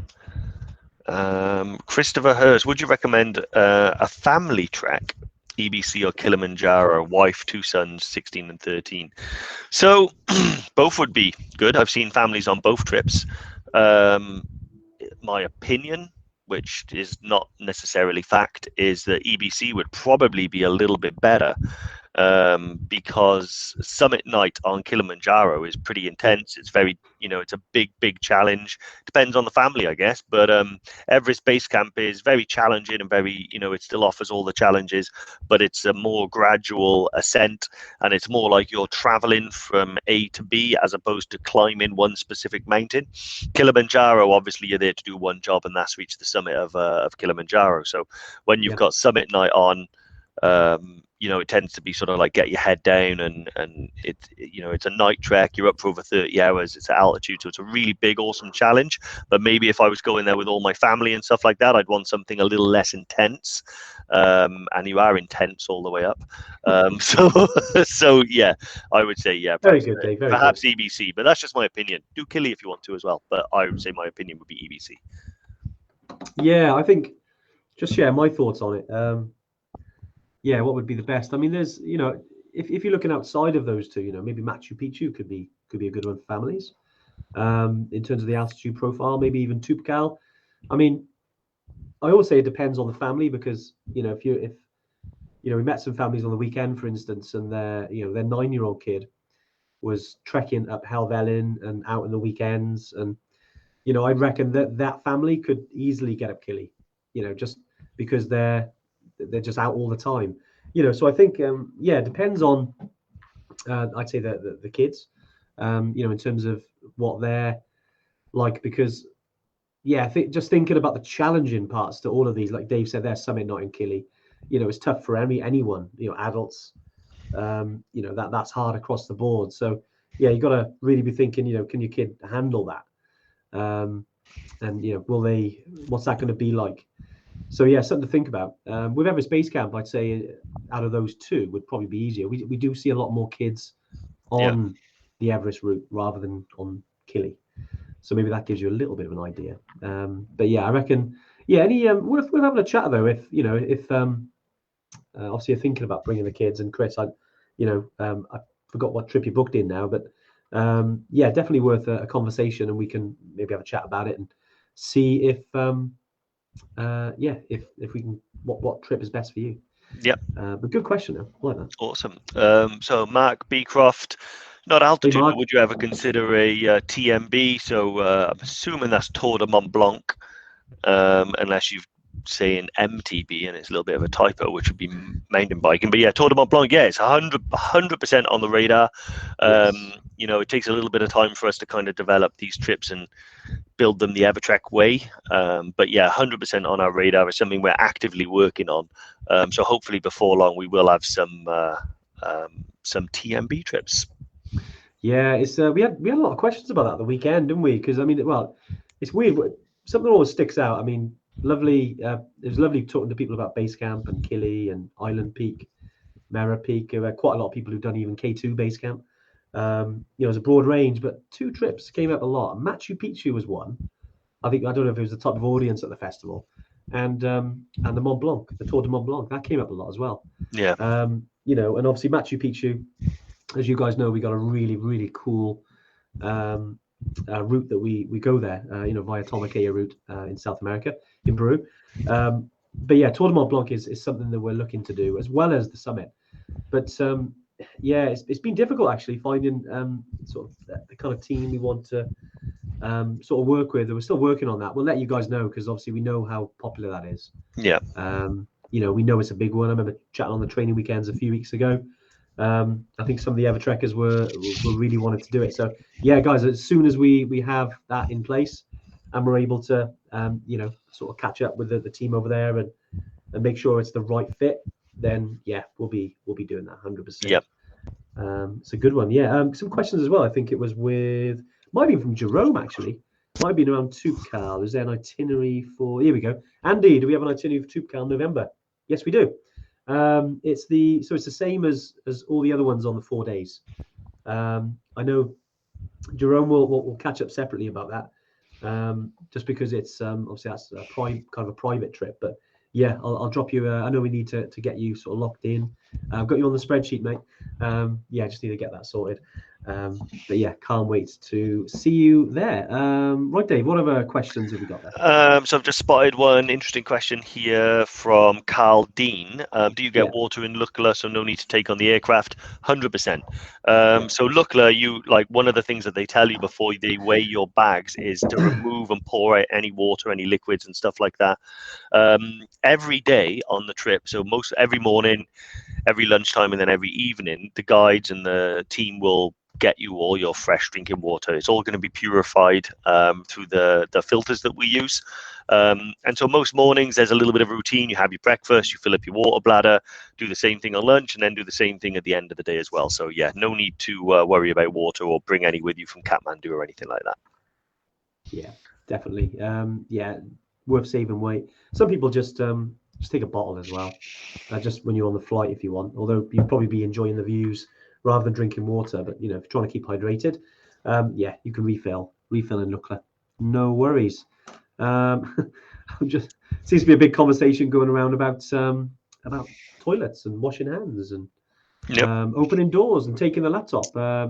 Christopher Hurst, would you recommend a family trek, EBC or Kilimanjaro? Wife, 2 sons, 16 and 13. So both would be good. I've seen families on both trips. My opinion, which is not necessarily fact, is that EBC would probably be a little bit better, because summit night on Kilimanjaro is pretty intense. It's very, it's a big challenge. Depends on the family, I guess, but Everest Base Camp is very challenging and very, it still offers all the challenges, but it's a more gradual ascent, and it's more like you're traveling from A to B as opposed to climbing one specific mountain. Kilimanjaro, obviously you're there to do one job, and that's reach the summit of Kilimanjaro. So when you've got summit night on, it tends to be sort of like get your head down, and it's a night trek. You're up for over 30 hours. It's at altitude, so it's a really big, awesome challenge. But maybe if I was going there with all my family and stuff like that, I'd want something a little less intense. And you are intense all the way up. So yeah, I would say perhaps, very good, Dave. Perhaps good. EBC, but that's just my opinion. Do Kili if you want to as well, but I would say my opinion would be EBC. Yeah, I think just share my thoughts on it. What would be the best? I mean, there's, if you're looking outside of those two, maybe Machu Picchu could be a good one for families. In terms of the altitude profile, maybe even Tupkal. I mean, I always say it depends on the family, because if we met some families on the weekend, for instance, and their 9-year-old kid was trekking up Helvellyn and out in the weekends, and I'd reckon that family could easily get up Kili, just because they're just out all the time, so I think it depends on I'd say the kids, in terms of what they're like, because I think just thinking about the challenging parts to all of these, like Dave said, there's summit night in Kili, it's tough for anyone, adults, that's hard across the board. So you got to really be thinking, can your kid handle that, and what's that going to be like? So something to think about. With Everest Base Camp, I'd say out of those two would probably be easier. We do see a lot more kids on the Everest route rather than on Kili, so maybe that gives you a little bit of an idea. But I reckon we're having a chat though. If obviously you're thinking about bringing the kids, and Chris, I forgot what trip you booked in now, but yeah, definitely worth a conversation, and we can maybe have a chat about it and see if if we can what trip is best for you. Yep. But good question, though. I like that. Awesome. So Mark Beecroft, not altitude, Mark. but would you ever consider a TMB? So I'm assuming that's Tour de Mont Blanc, unless you've saying MTB and it's a little bit of a typo, which would be mountain biking. But yeah, Tour de Mont Blanc, yeah, it's 100% on the radar. Yes. You know, it takes a little bit of time for us to kind of develop these trips and build them the Evertrek way. But yeah, 100% on our radar is something we're actively working on. So hopefully before long we will have some TMB trips. Yeah, it's we had a lot of questions about that the weekend, didn't we? Because I mean, well, it's weird. Something always sticks out. I mean, lovely. It was lovely talking to people about Base Camp and Kili and Island Peak, Mera Peak. There were quite a lot of people who've done even K2 Base Camp. You know, it was a broad range, but 2 trips came up a lot. Machu Picchu was one. I don't know if it was the type of audience at the festival, and the Mont Blanc, the Tour de Mont Blanc, that came up a lot as well. Yeah. You know, and obviously Machu Picchu, as you guys know, we got a really cool route that we go there, you know, via Tomaquea route in South America, in Peru. But yeah, Tour de Mont Blanc is something that we're looking to do, as well as the summit. But yeah, it's been difficult actually finding sort of the kind of team we want to sort of work with. We're still working on that. We'll let you guys know, because obviously we know how popular that is. Yeah. You know, we know it's a big one. I remember chatting on the training weekends a few weeks ago. I think some of the Evertrekkers were really wanted to do it. So yeah, guys, as soon as we have that in place and we're able to you know, sort of catch up with the team over there and make sure it's the right fit, then yeah, we'll be doing that 100%. Yep. It's a good one. Yeah. Some questions as well. I think it was might be from Jerome actually. Might be around Toupcal. Is there an itinerary for? Here we go. Andy, do we have an itinerary for Toupcal in November? Yes, we do. It's the same as all the other ones on the 4 days. I know Jerome will catch up separately about that, just because it's obviously that's a kind of a private trip. But yeah, I'll drop you. I know we need to get you sort of locked in. I've got you on the spreadsheet, mate. Yeah, just need to get that sorted. But yeah, can't wait to see you there. Right, Dave, what other questions have we got there? So I've just spotted one interesting question here from Carl Dean. Do you get Yeah. water in Lukla, so no need to take on the aircraft? 100%. So Lukla, like one of the things that they tell you before they weigh your bags is to remove and pour out any water, any liquids and stuff like that. Every day on the trip, so every morning, every lunchtime, and then every evening, the guides and the team will get you all your fresh drinking water. It's all going to be purified through the filters that we use. And so most mornings there's a little bit of routine. You have your breakfast, you fill up your water bladder, do the same thing on lunch, and then do the same thing at the end of the day as well. So yeah, no need to worry about water or bring any with you from Kathmandu or anything like that. Yeah, definitely. Yeah, worth saving weight. Some people just take a bottle as well, just when you're on the flight if you want. Although you'd probably be enjoying the views rather than drinking water. But you know, if you're trying to keep hydrated, yeah, you can refill in Lukla. No worries. Just seems to be a big conversation going around about toilets and washing hands and opening doors and taking the laptop.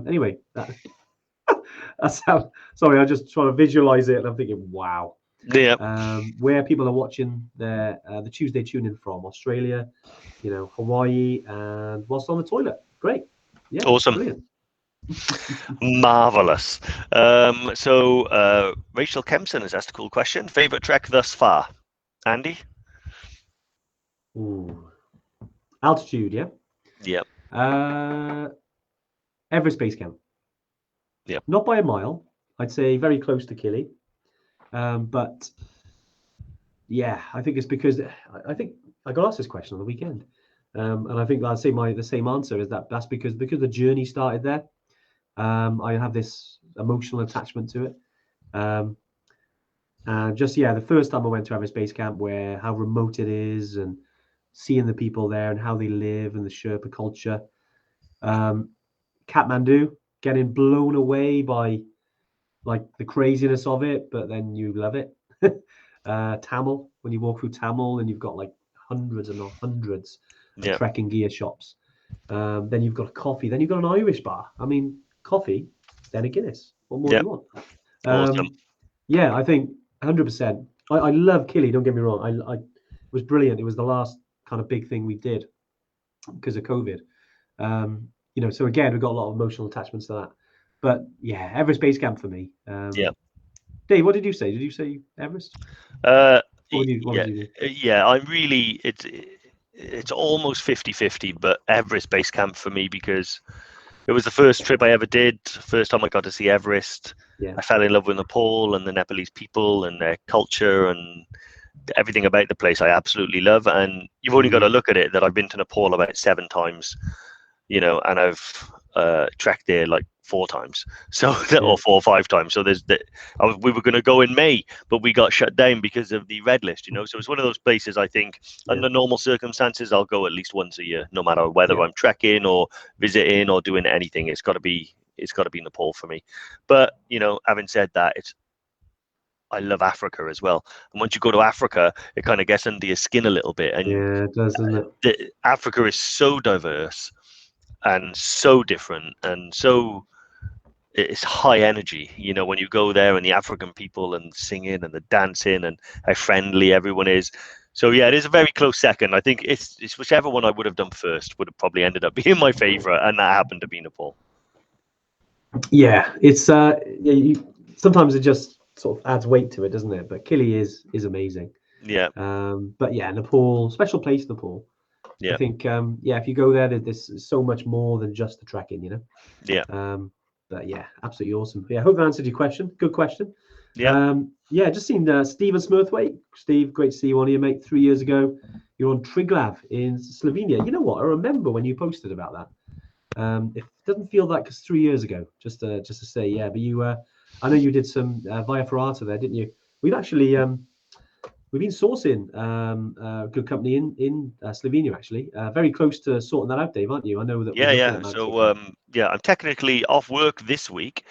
Anyway, that's how. Sorry, I just trying to visualize it, and I'm thinking, wow. Yeah. Where people are watching the Tuesday tune in from Australia, you know, Hawaii, and whilst on the toilet. Great. Yeah. Awesome. Brilliant. Marvelous. So Rachel Kempson has asked a cool question. Favorite trek thus far, Andy? Ooh. Altitude, yeah. Yeah. Everest Base Camp. Yeah. Not by a mile. I'd say very close to Kili. But yeah, I think it's because I think I got asked this question on the weekend, and I think I'd say the same answer is that's because the journey started there. I have this emotional attachment to it. And just the first time I went to Everest Base Camp, where how remote it is, and seeing the people there and how they live and the Sherpa culture. Kathmandu, getting blown away by like the craziness of it, but then you love it. Tamil, when you walk through Tamil and you've got like hundreds and hundreds of trekking gear shops. Then you've got a coffee. Then you've got an Irish bar. I mean, coffee then a Guinness. What more Yeah. do you want? Awesome. Yeah, I think 100%. I love Kili. Don't get me wrong. It was brilliant. It was the last kind of big thing we did because of COVID. So again, we've got a lot of emotional attachments to that. But yeah, Everest Base Camp for me. Yeah. Dave, what did you say? Did you say Everest? Uh, What would you do? yeah, I'm really it's almost 50-50, but Everest Base Camp for me because it was the first trip I ever did. First time I got to see Everest. Yeah. I fell in love with Nepal and the Nepalese people and their culture and everything about the place I absolutely love. And you've only got to look at it that I've been to Nepal about 7 times, and I've trekked there like 4 times, so or 4 or 5 times. So we were going to go in May, but we got shut down because of the red list. So it's one of those places I think under normal circumstances I'll go at least once a year, no matter whether I'm trekking or visiting or doing anything. It's got to be Nepal for me. But having said that, I love Africa as well. And once you go to Africa, it kind of gets under your skin a little bit. And yeah, it does, doesn't it? Africa is so diverse and so different and so it's high energy, when you go there and the African people and singing and the dancing and how friendly everyone is. So yeah, it is a very close second. I think it's whichever one I would have done first would have probably ended up being my favorite, and that happened to be Nepal. Yeah, it's sometimes it just sort of adds weight to it, doesn't it? But Kili is amazing. Yeah. But yeah, Nepal, special place, Nepal. Yeah. I think if you go there, there's so much more than just the trekking, Yeah. But yeah, absolutely awesome. Yeah, I hope that answered your question. Good question. Yeah. Just seen Stephen Smurthwaite. Steve, great to see you on here, mate. 3 years ago, you're on Triglav in Slovenia. You know what? I remember when you posted about that. It doesn't feel like it's 3 years ago. Just to say, yeah. But you, I know you did some Via Ferrata there, didn't you? We've actually we've been sourcing a good company in Slovenia, actually. Very close to sorting that out, Dave, aren't you? I know that. Yeah. So I'm technically off work this week,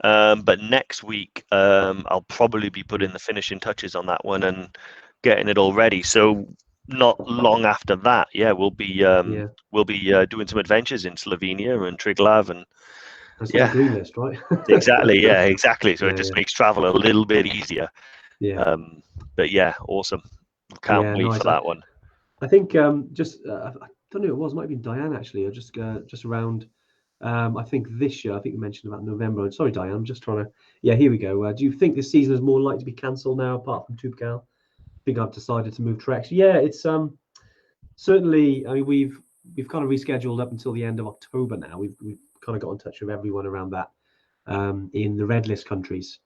but next week I'll probably be putting the finishing touches on that one and getting it all ready. So not long after that, we'll be doing some adventures in Slovenia and Triglav and it's on the green list, right? exactly. So it just makes travel a little bit easier. Yeah. But yeah, awesome. Can't wait for that one. I think I don't know who it was. It might have been Diane actually, or just around. I think this year. I think you mentioned about November. I'm sorry, Diane. I'm just trying to. Yeah, here we go. Do you think this season is more likely to be cancelled now, apart from Tubcal? I think I've decided to move treks. Yeah, it's certainly. I mean, we've kind of rescheduled up until the end of October now. We've kind of got in touch with everyone around that in the red list countries.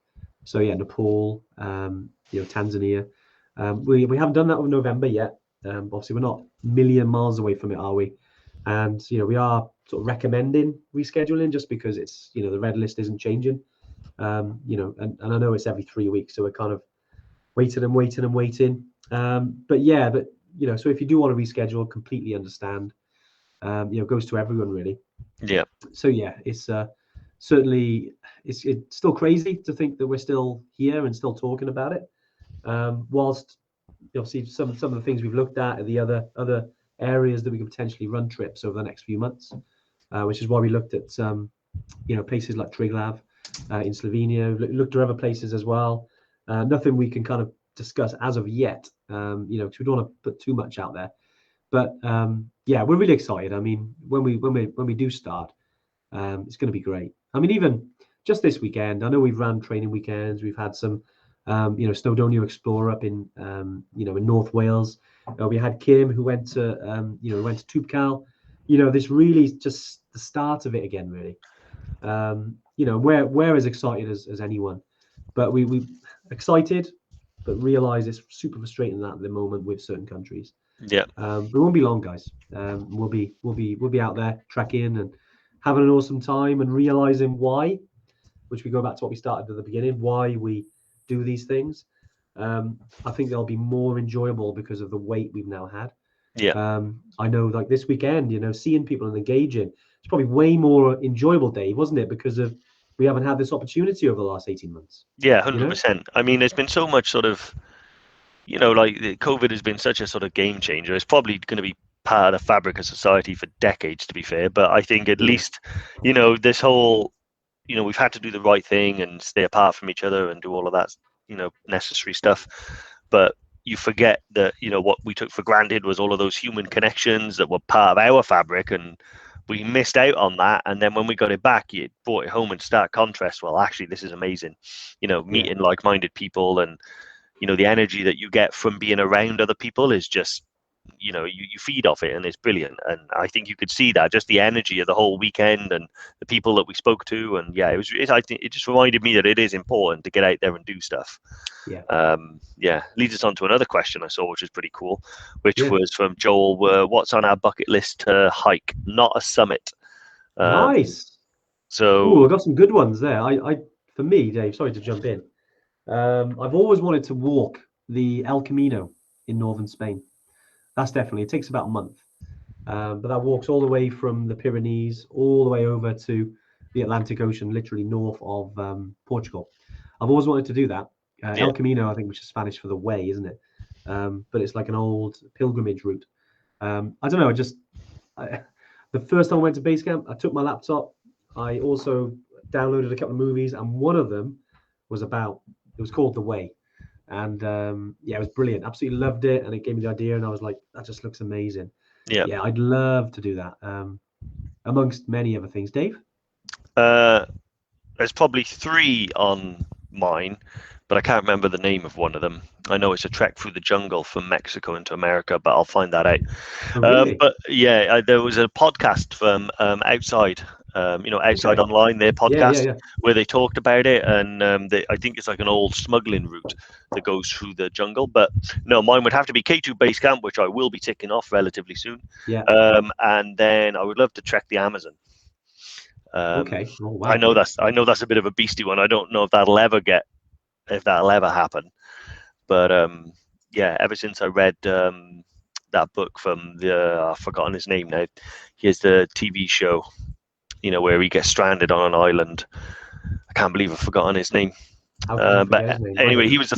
So yeah, Nepal, Tanzania. We haven't done that with November yet. Obviously, we're not a million miles away from it, are we? And we are sort of recommending rescheduling just because it's the red list isn't changing. And I know it's every 3 weeks, so we're kind of waiting. So if you do want to reschedule, completely understand. Goes to everyone really. Yeah. So yeah, it's certainly it's still crazy to think that we're still here and still talking about it. Whilst obviously some of the things we've looked at are the other areas that we could potentially run trips over the next few months, which is why we looked at places like Triglav in Slovenia. Looked at other places as well. Nothing we can kind of discuss as of yet, because we don't want to put too much out there. But we're really excited. I mean, when we do start, it's going to be great. I mean, even just this weekend, I know we've ran training weekends. We've had some, Snowdonia Explorer up in, in North Wales. We had Kim who went to Tubcal. This really just the start of it again, really. We're as excited as anyone, but we excited, but realize it's super frustrating at the moment with certain countries. Yeah. But it won't be long, guys. We'll be out there trekking and having an awesome time and realizing why, which we go back to what we started at the beginning, why we do these things. I think they'll be more enjoyable because of the weight we've now had. Yeah. I know, like this weekend, seeing people and engaging, it's probably way more enjoyable, Dave, wasn't it? Because of we haven't had this opportunity over the last 18 months. Yeah, 100%. I mean, there's been so much sort of, like COVID has been such a sort of game changer. It's probably going to be part of the fabric of society for decades, to be fair. But I think at least, this whole we've had to do the right thing and stay apart from each other and do all of that, necessary stuff. But you forget that, what we took for granted was all of those human connections that were part of our fabric, and we missed out on that. And then when we got it back, you brought it home and stark contrast. Well, actually, this is amazing. Meeting like-minded people, and the energy that you get from being around other people is just, you feed off it, and it's brilliant. And I think you could see that, just the energy of the whole weekend and the people that we spoke to. And I think it just reminded me that it is important to get out there and do stuff. Leads us on to another question I saw, which is pretty cool, which was from Joel. What's on our bucket list to hike? Not a summit. Nice. So I've got some good ones there. For me, Dave, sorry to jump in. I've always wanted to walk the El Camino in northern Spain. That's definitely, it takes about a month. But that walks all the way from the Pyrenees all the way over to the Atlantic Ocean, literally north of Portugal. I've always wanted to do that. El Camino, I think, which is Spanish for the way, isn't it? But it's like an old pilgrimage route. I don't know. The first time I went to base camp, I took my laptop. I also downloaded a couple of movies, and one of them was called The Way. And it was brilliant. Absolutely loved it, and it gave me the idea, and I was like, that just looks amazing. I'd love to do that, amongst many other things. Dave? There's probably 3 on mine, but I can't remember the name of one of them. I know it's a trek through the jungle from Mexico into America, but I'll find that out. Oh, really? But there was a podcast from Outside. Outside Online, their podcast, where they talked about it, and I think it's like an old smuggling route that goes through the jungle. But no, mine would have to be K2 Base Camp, which I will be ticking off relatively soon. And then I would love to trek the Amazon. Okay. Oh, wow. I know that's a bit of a beastie one. I don't know if that'll ever happen. But ever since I read that book from I've forgotten his name now. Here's the TV show, where he gets stranded on an island. I can't believe I've forgotten his name. But anyway, he was the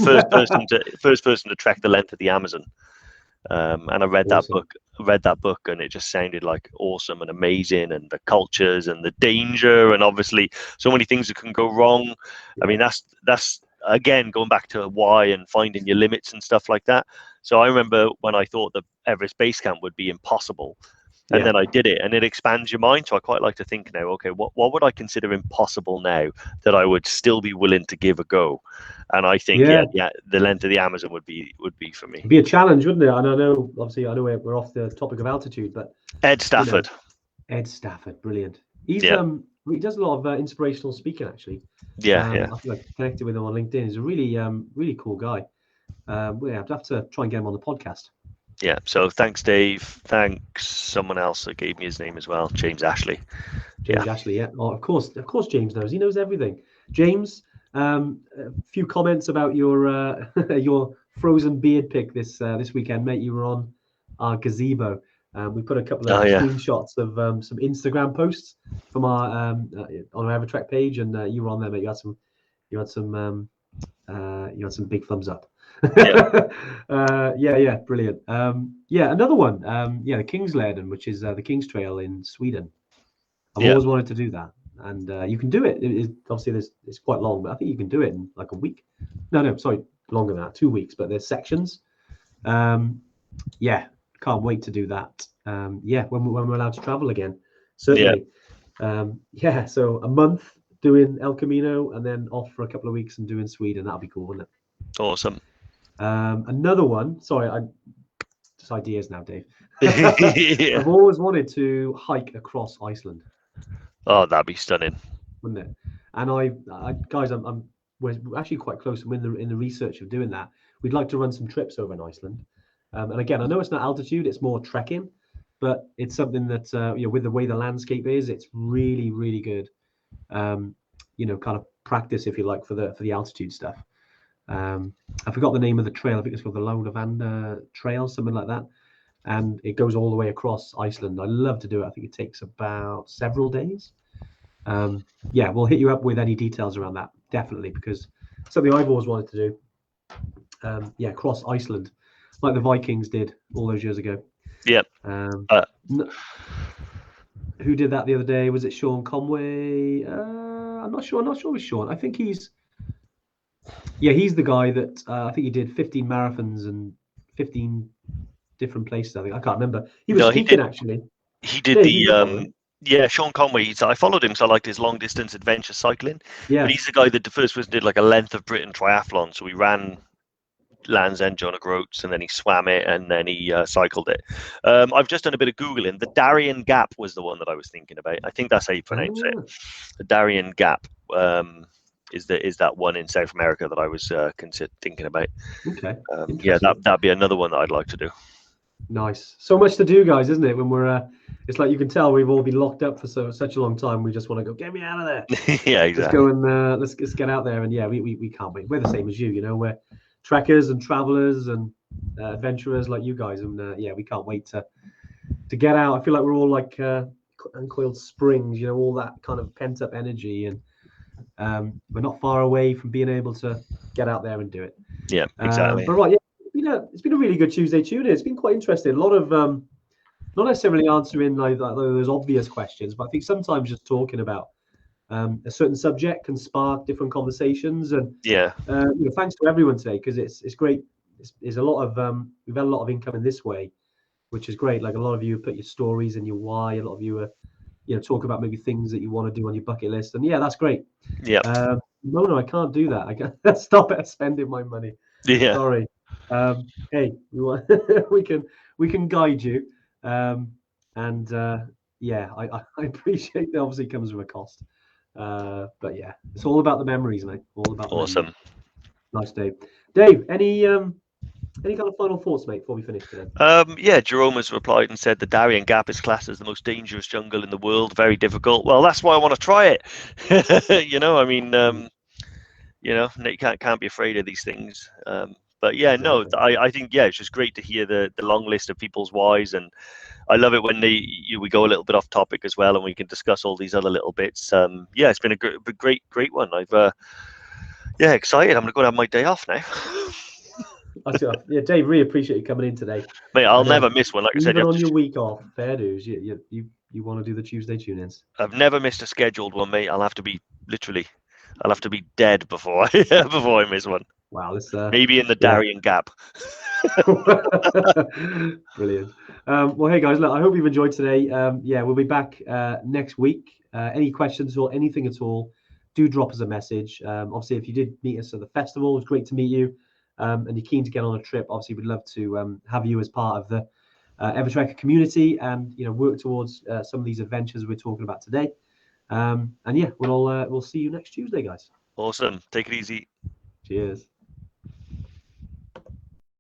first person to trek the length of the Amazon. And I read that book, and it just sounded like awesome and amazing, and the cultures and the danger, and obviously so many things that can go wrong. I mean, that's again going back to why and finding your limits and stuff like that. So I remember when I thought that Everest Base Camp would be impossible, and then I did it, and it expands your mind. So I quite like to think now, okay, what would I consider impossible now that I would still be willing to give a go? And I think the length of the Amazon would be for me. It'd be a challenge, wouldn't it? And I know we're off the topic of altitude, but Ed Stafford, brilliant. He does a lot of inspirational speaking, actually. I feel like connected with him on LinkedIn. He's a really really cool guy. I'd have to try and get him on the podcast. Yeah, so thanks, Dave. Thanks, someone else that gave me his name as well, James Ashley. Ashley, Oh, of course, James knows. He knows everything. James, a few comments about your your frozen beard pic this weekend, mate. You were on our gazebo. We put a couple of screenshots of some Instagram posts from our on our Evertrek page, and you were on there, mate. You had some big thumbs up. Brilliant. Another one. The Kingsleden, which is the King's Trail in Sweden. I've always wanted to do that, and you can do it. Obviously, it's quite long, but I think you can do it in like a week. No, sorry, longer than that, 2 weeks. But there's sections. Can't wait to do that. When we're allowed to travel again, certainly. So a month doing El Camino, and then off for a couple of weeks and doing Sweden. That'll be cool, wouldn't it? Awesome. Another one. Sorry, just ideas now, Dave. I've always wanted to hike across Iceland. Oh, that'd be stunning, wouldn't it? And we're actually quite close. I'm in the research of doing that. We'd like to run some trips over in Iceland. And again, I know it's not altitude; it's more trekking, but it's something that with the way the landscape is, it's really, really good. Kind of practice, if you like, for the altitude stuff. I forgot the name of the trail. I think it's called the Lodavanda Trail, something like that. And it goes all the way across Iceland. I'd love to do it. I think it takes about several days. We'll hit you up with any details around that, definitely, because it's something I've always wanted to do. Cross Iceland, like the Vikings did all those years ago. Yep. Who did that the other day? Was it Sean Conway? I'm not sure. I'm not sure with Sean. I think he's the guy that I think he did 15 marathons and 15 different places. I think I can't remember. He was No, speaking actually. he did Dave, you follow the him? yeah, Sean Conway. I followed him, so I liked his long distance adventure cycling. Yeah. But he's the guy that the first person did like a length of Britain triathlon. So he ran Land's End, John O'Groats, and then he swam it, and then he cycled it. I've just done a bit of googling. The Darien Gap was the one that I was thinking about. I think that's how you pronounce it. The Darien Gap is that one in South America that I was thinking about. Okay. Yeah, that'd be another one that I'd like to do. Nice. So much to do, guys, isn't it? When we're, it's like you can tell we've all been locked up for such a long time. We just want to go, get me out of there. Yeah, exactly. Let's go and let's get out there. And yeah, we can't wait. We're the same as you. You know, we're trekkers and travelers and adventurers like you guys. And yeah, we can't wait to get out. I feel like we're all like uncoiled springs. You know, all that kind of pent up energy, and we're not far away from being able to get out there and do it. Yeah, exactly. But right, yeah. It's been a really good Tuesday tune-in. It's been quite interesting. A lot of not necessarily answering like those obvious questions, but I think sometimes just talking about a certain subject can spark different conversations. And yeah, thanks to everyone today, because it's great. It's a lot of we've had a lot of income in this way, which is great. Like a lot of you put your stories and your why. A lot of you are talk about maybe things that you want to do on your bucket list, and yeah, that's great. Yeah. No, I can't do that. I can't stop at spending my money. Yeah. Sorry. Hey, we can guide you, and yeah, I appreciate that. Obviously, comes with a cost, but yeah, it's all about the memories, mate. All about awesome. Nice, Dave. Dave, any kind of final thoughts, mate, before we finish today? Yeah, Jerome has replied and said the Darien Gap is classed as the most dangerous jungle in the world. Very difficult. Well, that's why I want to try it. I mean, you can't be afraid of these things. But yeah, exactly. No, I think it's just great to hear the long list of people's whys, and I love it when we go a little bit off topic as well, and we can discuss all these other little bits. Yeah, it's been a great one. I've excited. I'm gonna go and have my day off now. Yeah, Dave, really appreciate you coming in today, mate. I'll never miss one. Like I said, even on your week off, fair dues. You want to do the Tuesday tune-ins? I've never missed a scheduled one, mate. I'll have to be dead before I miss one. Wow, this maybe in the Darien Gap. Brilliant. Well, hey guys, look, I hope you've enjoyed today. Yeah, we'll be back next week. Any questions or anything at all, do drop us a message. Obviously, if you did meet us at the festival, it was great to meet you. And you're keen to get on a trip, obviously, we'd love to have you as part of the Evertrekker community, and work towards some of these adventures we're talking about today. And yeah, we'll see you next Tuesday, guys. Awesome. Take it easy. Cheers.